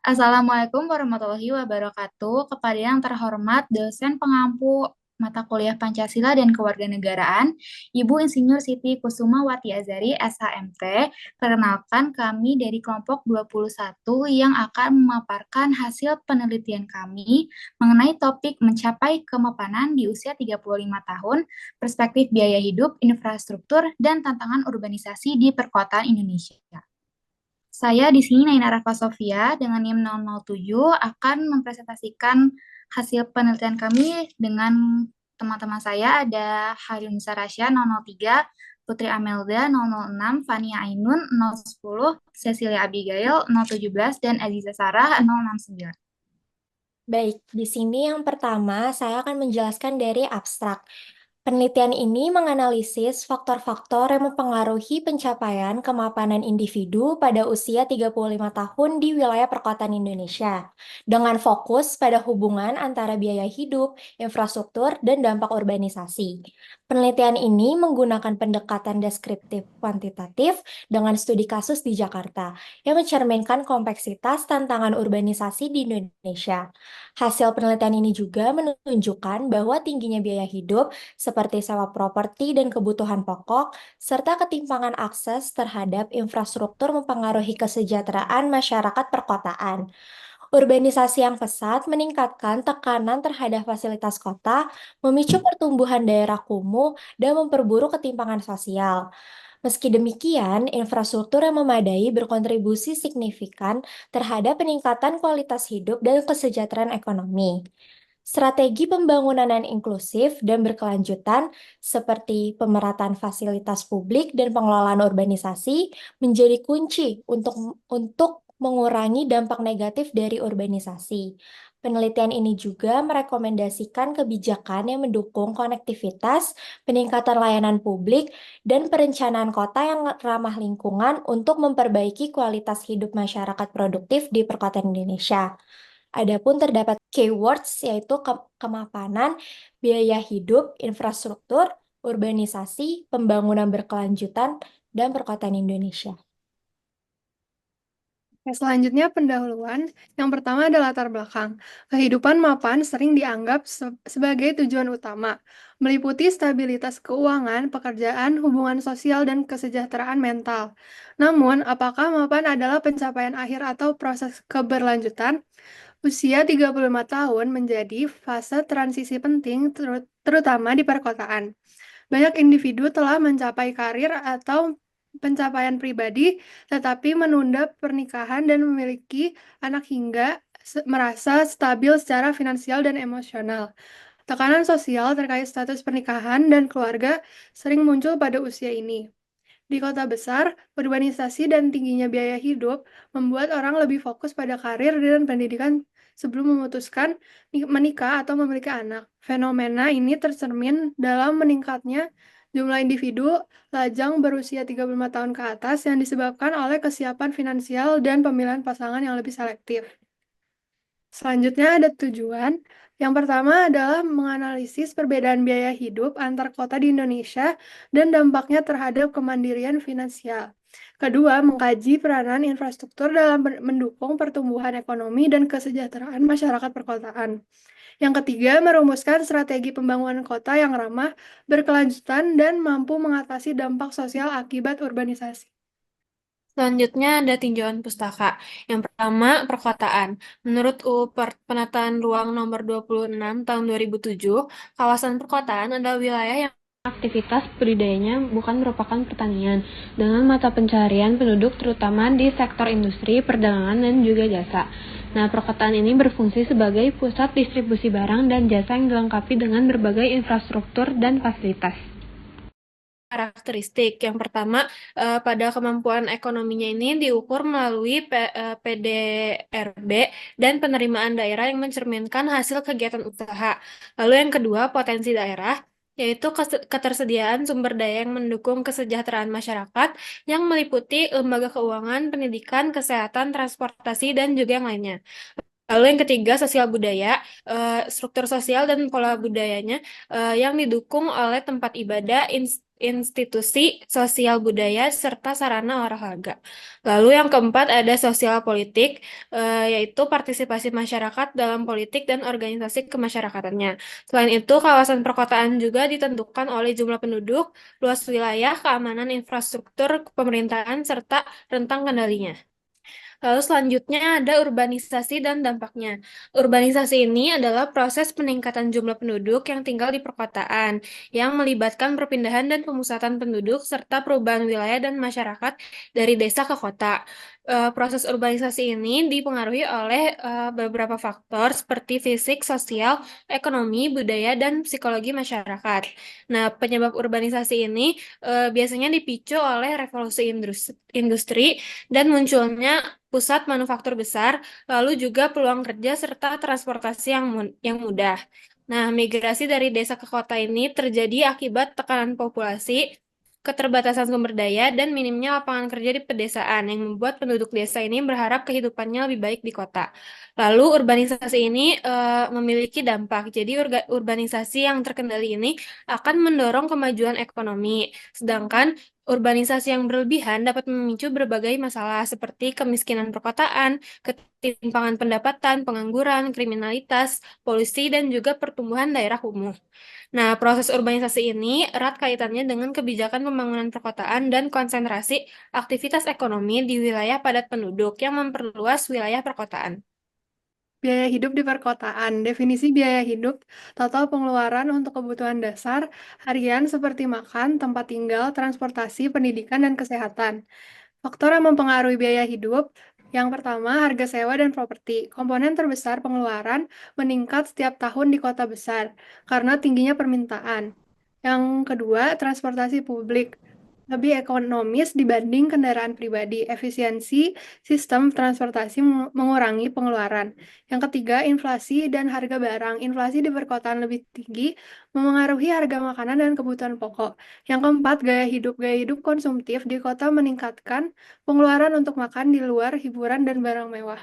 Assalamualaikum warahmatullahi wabarakatuh. Kepada yang terhormat dosen pengampu mata kuliah Pancasila dan Kewarganegaraan, Ibu Insinyur Siti Kusuma Wati Azari, SHMT. Perkenalkan kami dari kelompok 21 yang akan memaparkan hasil penelitian kami mengenai topik mencapai kemapanan di usia 35 tahun, perspektif biaya hidup, infrastruktur, dan tantangan urbanisasi di perkotaan Indonesia. Saya di sini Naina Rafa Sofia dengan NIM 007 akan mempresentasikan hasil penelitian kami dengan teman-teman saya ada Harun Sarasya 003, Putri Amelda 006, Fania Ainun 010, Cecilia Abigail 017, dan Aziza Sarah 069. Baik, di sini yang pertama saya akan menjelaskan dari abstrak. Penelitian ini menganalisis faktor-faktor yang mempengaruhi pencapaian kemapanan individu pada usia 35 tahun di wilayah perkotaan Indonesia, dengan fokus pada hubungan antara biaya hidup, infrastruktur, dan dampak urbanisasi. Penelitian ini menggunakan pendekatan deskriptif kuantitatif dengan studi kasus di Jakarta, yang mencerminkan kompleksitas tantangan urbanisasi di Indonesia. Hasil penelitian ini juga menunjukkan bahwa tingginya biaya hidup seperti sewa properti dan kebutuhan pokok, serta ketimpangan akses terhadap infrastruktur mempengaruhi kesejahteraan masyarakat perkotaan. Urbanisasi yang pesat meningkatkan tekanan terhadap fasilitas kota, memicu pertumbuhan daerah kumuh, dan memperburuk ketimpangan sosial. Meski demikian, infrastruktur yang memadai berkontribusi signifikan terhadap peningkatan kualitas hidup dan kesejahteraan ekonomi. Strategi pembangunan yang inklusif dan berkelanjutan, seperti pemerataan fasilitas publik dan pengelolaan urbanisasi, menjadi kunci untuk mengurangi dampak negatif dari urbanisasi. Penelitian ini juga merekomendasikan kebijakan yang mendukung konektivitas, peningkatan layanan publik, dan perencanaan kota yang ramah lingkungan untuk memperbaiki kualitas hidup masyarakat produktif di perkotaan Indonesia. Adapun terdapat keywords yaitu kemapanan, biaya hidup, infrastruktur, urbanisasi, pembangunan berkelanjutan, dan perkotaan Indonesia. Selanjutnya pendahuluan. Yang pertama adalah latar belakang. Kehidupan mapan sering dianggap sebagai tujuan utama, meliputi stabilitas keuangan, pekerjaan, hubungan sosial, dan kesejahteraan mental. Namun, apakah mapan adalah pencapaian akhir atau proses keberlanjutan? Usia 35 tahun menjadi fase transisi penting, terutama di perkotaan. Banyak individu telah mencapai karir atau pencapaian pribadi, tetapi menunda pernikahan dan memiliki anak hingga merasa stabil secara finansial dan emosional. Tekanan sosial terkait status pernikahan dan keluarga sering muncul pada usia ini. Di kota besar, urbanisasi dan tingginya biaya hidup membuat orang lebih fokus pada karir dan pendidikan sebelum memutuskan menikah atau memiliki anak. Fenomena ini tercermin dalam meningkatnya jumlah individu lajang berusia 35 tahun ke atas yang disebabkan oleh kesiapan finansial dan pemilihan pasangan yang lebih selektif. Selanjutnya ada tujuan. Yang pertama adalah menganalisis perbedaan biaya hidup antar kota di Indonesia dan dampaknya terhadap kemandirian finansial. Kedua, mengkaji peranan infrastruktur dalam mendukung pertumbuhan ekonomi dan kesejahteraan masyarakat perkotaan. Yang ketiga, merumuskan strategi pembangunan kota yang ramah, berkelanjutan, dan mampu mengatasi dampak sosial akibat urbanisasi. Selanjutnya ada tinjauan pustaka. Yang pertama, perkotaan. Menurut UU Penataan Ruang Nomor 26 Tahun 2007, kawasan perkotaan adalah wilayah yang aktivitas budidayanya bukan merupakan pertanian, dengan mata pencaharian penduduk terutama di sektor industri, perdagangan, dan juga jasa. Nah, perkotaan ini berfungsi sebagai pusat distribusi barang dan jasa yang dilengkapi dengan berbagai infrastruktur dan fasilitas. Karakteristik yang pertama, pada kemampuan ekonominya ini diukur melalui PDRB dan penerimaan daerah yang mencerminkan hasil kegiatan usaha. Lalu yang kedua, potensi daerah, yaitu ketersediaan sumber daya yang mendukung kesejahteraan masyarakat yang meliputi lembaga keuangan, pendidikan, kesehatan, transportasi, dan juga yang lainnya. Lalu yang ketiga, sosial budaya, struktur sosial dan pola budayanya yang didukung oleh tempat ibadah, institusi sosial budaya, serta sarana olahraga. Lalu yang keempat ada sosial politik, yaitu partisipasi masyarakat dalam politik dan organisasi kemasyarakatannya. Selain itu, kawasan perkotaan juga ditentukan oleh jumlah penduduk, luas wilayah, keamanan infrastruktur, pemerintahan, serta rentang kendalinya. Lalu selanjutnya ada urbanisasi dan dampaknya. Urbanisasi ini adalah proses peningkatan jumlah penduduk yang tinggal di perkotaan, yang melibatkan perpindahan dan pemusatan penduduk serta perubahan wilayah dan masyarakat dari desa ke kota. Proses urbanisasi ini dipengaruhi oleh beberapa faktor seperti fisik, sosial, ekonomi, budaya, dan psikologi masyarakat. Nah, penyebab urbanisasi ini biasanya dipicu oleh revolusi industri dan munculnya pusat manufaktur besar, lalu juga peluang kerja serta transportasi yang mudah. Nah, migrasi dari desa ke kota ini terjadi akibat tekanan populasi, keterbatasan sumber daya, dan minimnya lapangan kerja di pedesaan yang membuat penduduk desa ini berharap kehidupannya lebih baik di kota. Lalu urbanisasi ini memiliki dampak. Jadi urbanisasi yang terkendali ini akan mendorong kemajuan ekonomi, sedangkan urbanisasi yang berlebihan dapat memicu berbagai masalah seperti kemiskinan perkotaan, ketimpangan pendapatan, pengangguran, kriminalitas, polusi, dan juga pertumbuhan daerah kumuh. Nah, proses urbanisasi ini erat kaitannya dengan kebijakan pembangunan perkotaan dan konsentrasi aktivitas ekonomi di wilayah padat penduduk yang memperluas wilayah perkotaan. Biaya hidup di perkotaan. Definisi biaya hidup, total pengeluaran untuk kebutuhan dasar, harian seperti makan, tempat tinggal, transportasi, pendidikan, dan kesehatan. Faktor yang mempengaruhi biaya hidup, yang pertama, harga sewa dan properti. Komponen terbesar pengeluaran meningkat setiap tahun di kota besar karena tingginya permintaan. Yang kedua, transportasi publik. Lebih ekonomis dibanding kendaraan pribadi. Efisiensi sistem transportasi mengurangi pengeluaran. Yang ketiga, inflasi dan harga barang. Inflasi di perkotaan lebih tinggi memengaruhi harga makanan dan kebutuhan pokok. Yang keempat, gaya hidup. Gaya hidup konsumtif di kota meningkatkan pengeluaran untuk makan di luar, hiburan, dan barang mewah.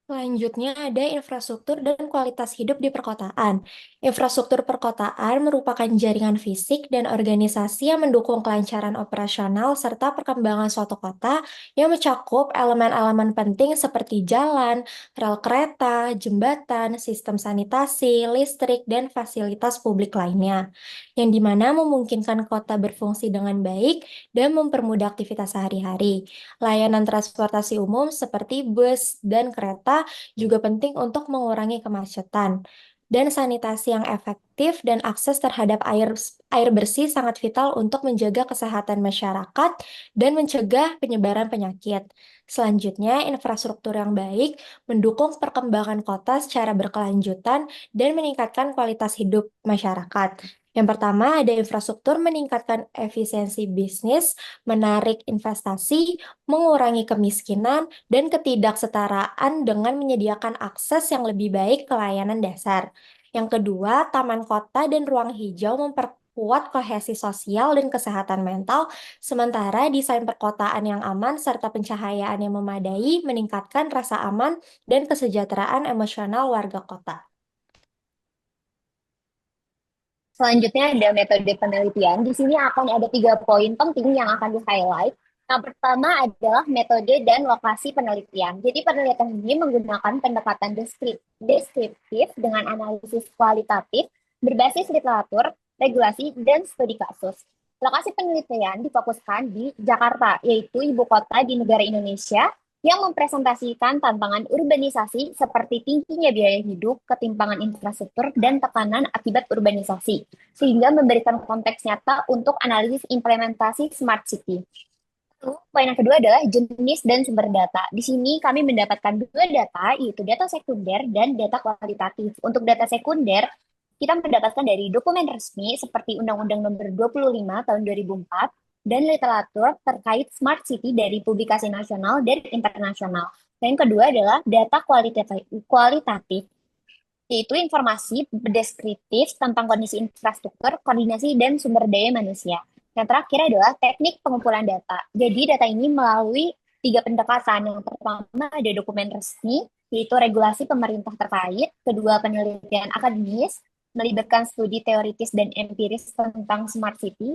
Selanjutnya ada infrastruktur dan kualitas hidup di perkotaan. Infrastruktur perkotaan merupakan jaringan fisik dan organisasi yang mendukung kelancaran operasional serta perkembangan suatu kota yang mencakup elemen-elemen penting seperti jalan, rel kereta, jembatan, sistem sanitasi, listrik, dan fasilitas publik lainnya, yang dimana memungkinkan kota berfungsi dengan baik dan mempermudah aktivitas sehari-hari. Layanan transportasi umum seperti bus dan kereta juga penting untuk mengurangi kemacetan. Dan sanitasi yang efektif dan akses terhadap air bersih sangat vital untuk menjaga kesehatan masyarakat dan mencegah penyebaran penyakit. Selanjutnya, infrastruktur yang baik mendukung perkembangan kota secara berkelanjutan dan meningkatkan kualitas hidup masyarakat. Yang pertama, ada infrastruktur meningkatkan efisiensi bisnis, menarik investasi, mengurangi kemiskinan, dan ketidaksetaraan dengan menyediakan akses yang lebih baik ke layanan dasar. Yang kedua, taman kota dan ruang hijau memperkuat kohesi sosial dan kesehatan mental, sementara desain perkotaan yang aman serta pencahayaan yang memadai meningkatkan rasa aman dan kesejahteraan emosional warga kota. Selanjutnya ada metode penelitian. Di sini akan ada 3 poin penting yang akan di-highlight. Yang pertama adalah metode dan lokasi penelitian. Jadi penelitian ini menggunakan pendekatan deskriptif dengan analisis kualitatif berbasis literatur, regulasi, dan studi kasus. Lokasi penelitian difokuskan di Jakarta, yaitu ibu kota di negara Indonesia, yang mempresentasikan tantangan urbanisasi seperti tingginya biaya hidup, ketimpangan infrastruktur, dan tekanan akibat urbanisasi, sehingga memberikan konteks nyata untuk analisis implementasi Smart City. Lalu, poin yang kedua adalah jenis dan sumber data. Di sini kami mendapatkan 2 data, yaitu data sekunder dan data kualitatif. Untuk data sekunder, kita mendapatkan dari dokumen resmi seperti Undang-Undang Nomor 25 Tahun 2004, dan literatur terkait Smart City dari publikasi nasional dan internasional. Dan yang kedua adalah data kualitatif, yaitu informasi deskriptif tentang kondisi infrastruktur, koordinasi, dan sumber daya manusia. Yang terakhir adalah teknik pengumpulan data. Jadi data ini melalui 3 pendekatan. Yang pertama ada dokumen resmi, yaitu regulasi pemerintah terkait. Kedua, penelitian akademis, melibatkan studi teoritis dan empiris tentang Smart City.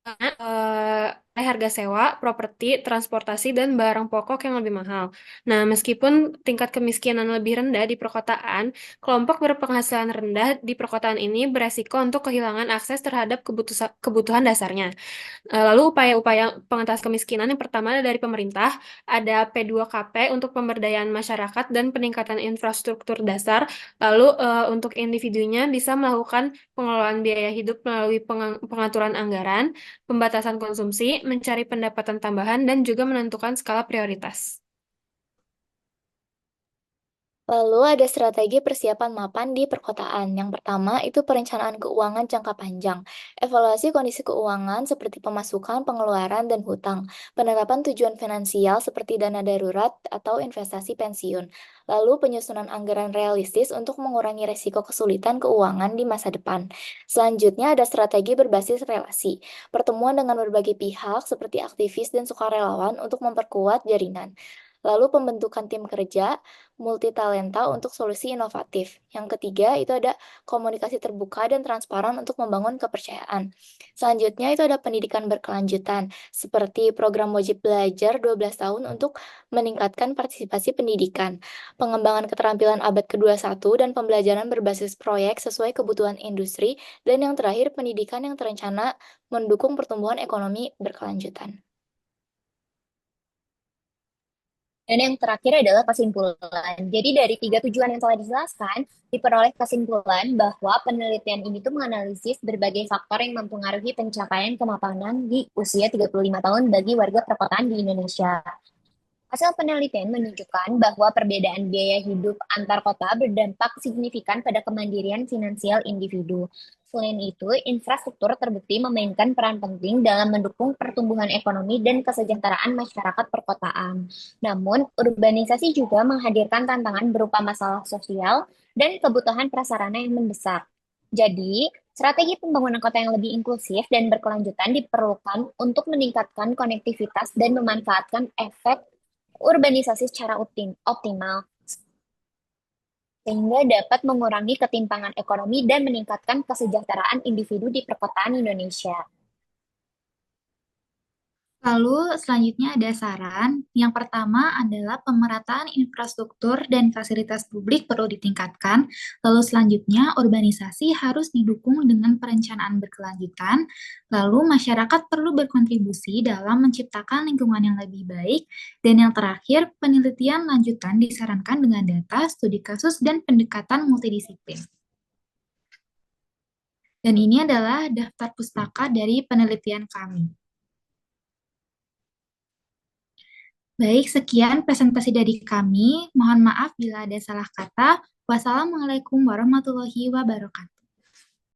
harga sewa, properti, transportasi, dan barang pokok yang lebih mahal. Nah, meskipun tingkat kemiskinan lebih rendah di perkotaan, kelompok berpenghasilan rendah di perkotaan ini beresiko untuk kehilangan akses terhadap kebutuhan dasarnya. Lalu upaya-upaya pengentasan kemiskinan yang pertama dari pemerintah, ada P2KP untuk pemberdayaan masyarakat dan peningkatan infrastruktur dasar. Lalu untuk individunya bisa melakukan pengelolaan biaya hidup melalui pengaturan anggaran, pembatasan konsumsi, mencari pendapatan tambahan, dan juga menentukan skala prioritas. Lalu ada strategi persiapan mapan di perkotaan. Yang pertama itu perencanaan keuangan jangka panjang. Evaluasi kondisi keuangan seperti pemasukan, pengeluaran, dan hutang. Penerapan tujuan finansial seperti dana darurat atau investasi pensiun. Lalu penyusunan anggaran realistis untuk mengurangi resiko kesulitan keuangan di masa depan. Selanjutnya ada strategi berbasis relasi. Pertemuan dengan berbagai pihak seperti aktivis dan sukarelawan untuk memperkuat jaringan. Lalu pembentukan tim kerja multitalenta untuk solusi inovatif. Yang ketiga itu ada komunikasi terbuka dan transparan untuk membangun kepercayaan. Selanjutnya itu ada pendidikan berkelanjutan, seperti program wajib belajar 12 tahun untuk meningkatkan partisipasi pendidikan, pengembangan keterampilan abad ke-21 dan pembelajaran berbasis proyek sesuai kebutuhan industri, dan yang terakhir pendidikan yang terencana mendukung pertumbuhan ekonomi berkelanjutan. Dan yang terakhir adalah kesimpulan. Jadi dari 3 tujuan yang telah dijelaskan, diperoleh kesimpulan bahwa penelitian ini tuh menganalisis berbagai faktor yang mempengaruhi pencapaian kemapanan di usia 35 tahun bagi warga perkotaan di Indonesia. Hasil penelitian menunjukkan bahwa perbedaan biaya hidup antar kota berdampak signifikan pada kemandirian finansial individu. Selain itu, infrastruktur terbukti memainkan peran penting dalam mendukung pertumbuhan ekonomi dan kesejahteraan masyarakat perkotaan. Namun, urbanisasi juga menghadirkan tantangan berupa masalah sosial dan kebutuhan prasarana yang mendesak. Jadi, strategi pembangunan kota yang lebih inklusif dan berkelanjutan diperlukan untuk meningkatkan konektivitas dan memanfaatkan efek urbanisasi secara optimal sehingga dapat mengurangi ketimpangan ekonomi dan meningkatkan kesejahteraan individu di perkotaan Indonesia. Lalu selanjutnya ada saran. Yang pertama adalah pemerataan infrastruktur dan fasilitas publik perlu ditingkatkan. Lalu selanjutnya urbanisasi harus didukung dengan perencanaan berkelanjutan. Lalu masyarakat perlu berkontribusi dalam menciptakan lingkungan yang lebih baik. Dan yang terakhir, penelitian lanjutan disarankan dengan data, studi kasus, dan pendekatan multidisiplin. Dan ini adalah daftar pustaka dari penelitian kami. Baik, sekian presentasi dari kami. Mohon maaf bila ada salah kata. Wassalamualaikum warahmatullahi wabarakatuh.